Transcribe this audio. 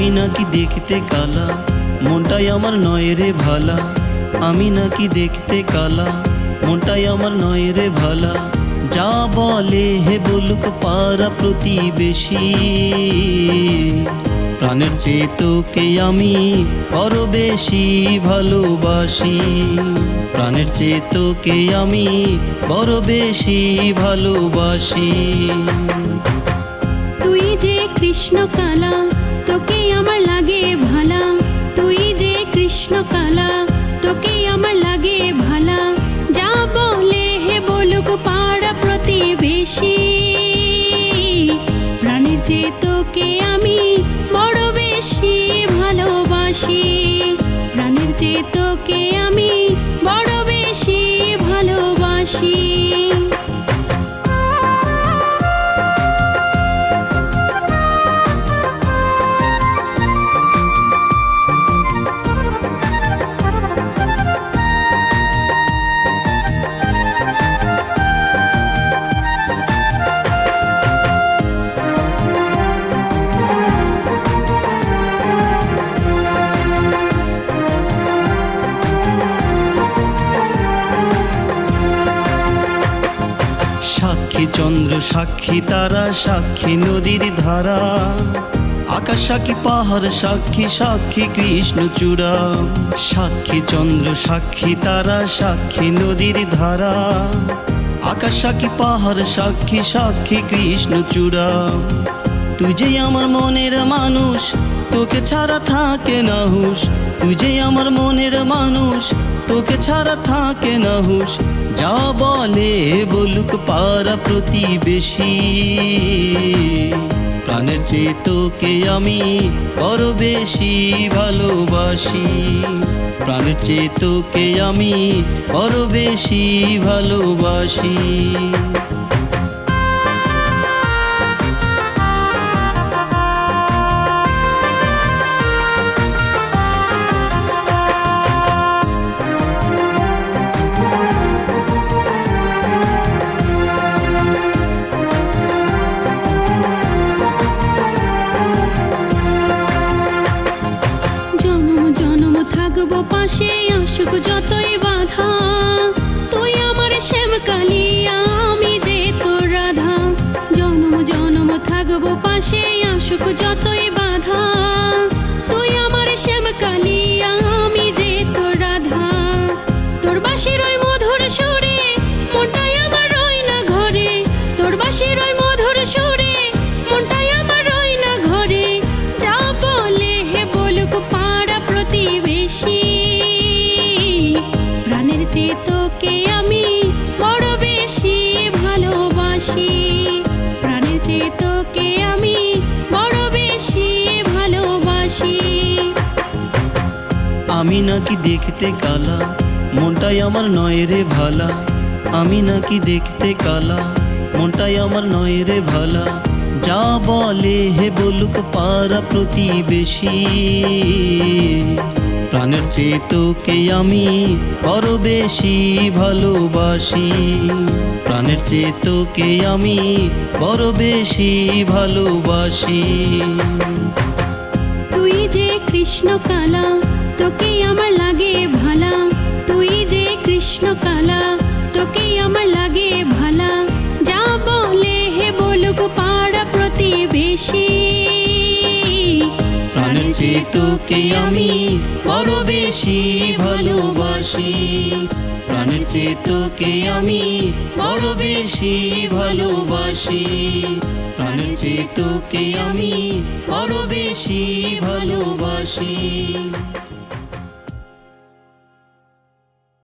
আমি নাকি দেখতে কালা, মনটাই আমার নয় রে ভালা। আমি নাকি দেখতে কালা, মনটাই আমার নয় রে ভালা। যা বলে হে বলুক পাড়া প্রতিবেশী, প্রাণের চেয়ে তোকে আমি বড় বেশি ভালোবাসি। প্রাণের চেয়ে তোকে আমি বড় বেশি ভালোবাসি। তুই যে কৃষ্ণ কালা, তোকে আমার লাগে ভালা। তুই যে কৃষ্ণ কালা, তোকে আমার লাগে ভালা। যা বলে হে বলুক পাড়া প্রতিবেশী, প্রাণের চেয়ে তোকে আমি বড় বেশি ভালোবাসি। প্রাণের চেয়ে তোকে আমি বড় বেশি ভালোবাসি। সাক্ষী চন্দ্র সাক্ষী তারা, সাক্ষী নদীর ধারা, আকাশ সাক্ষী পাহাড় সাক্ষী, সাক্ষী কৃষ্ণচূড়া। সাক্ষী চন্দ্র সাক্ষী তারা, সাক্ষী নদীর ধারা, আকাশ সাক্ষী পাহাড় সাক্ষী, সাক্ষী কৃষ্ণচূড়া। তুই যে আমার মনের মানুষ, তোকে ছাড়া থাকে না হুঁশ। তুই যে আমার মনের মানুষ, তোকে ছাড়া থাকে না হুঁশ। যা বলে বলুক পাড়া প্রতিবেশী, প্রাণের চেয়ে তোকে আমি বড় বেশি ভালোবাসি। প্রাণের চেয়ে তোকে আমি বড় বেশি ভালোবাসি। থাকবো পাশে আসুক যতই বাধা, তুই আমার শ্যাম কালিয়া, আমি যে তোর রাধা। জনম জনম থাকবো পাশে আসুক যতই বাধা, তুই আমার শ্যাম কালিয়া, আমি যে তোর রাধা। তোর বাঁশির ওই মধুর সুরে মনটাই আমার রয় না ঘরে। তোর বাঁশির ওই মধুর সুরে মনটাই আমার রয় না ঘরে। যা বলে হে বলুক পাড়া প্রতিবেশী, প্রাণের চেয়ে তোকে আমি বড় বেশি ভালোবাসি। প্রাণের চেয়ে তোকে আমি বড় বেশি ভালোবাসি। আমি নাকি দেখতে কালা, মনটাই আমার নয় রে ভালা। আমি নাকি দেখতে কালা, মনটাই আমার নয় রে ভালা। যা বলে হে বলুক পাড়া প্রতিবেশী, প্রাণের চেয়ে তোকে আমি বড় বেশি ভালোবাসি। প্রাণের চেয়ে তোকে আমি বড় বেশি ভালোবাসি। তুই যে কৃষ্ণ কালা, তোকে আমার লাগে ভালা। তুই যে কৃষ্ণ কালা, তোকে আমার লাগে ভালা। যা বলে হে বলুক পাড়া প্রতিবেশী, প্রাণের চেয়ে তোকে আমি বড় বেশি ভালোবাসি। প্রাণের চেয়ে তোকে আমি বড় বেশি ভালোবাসি। প্রাণের চেয়ে তোকে আমি বড় বেশি ভালোবাসি।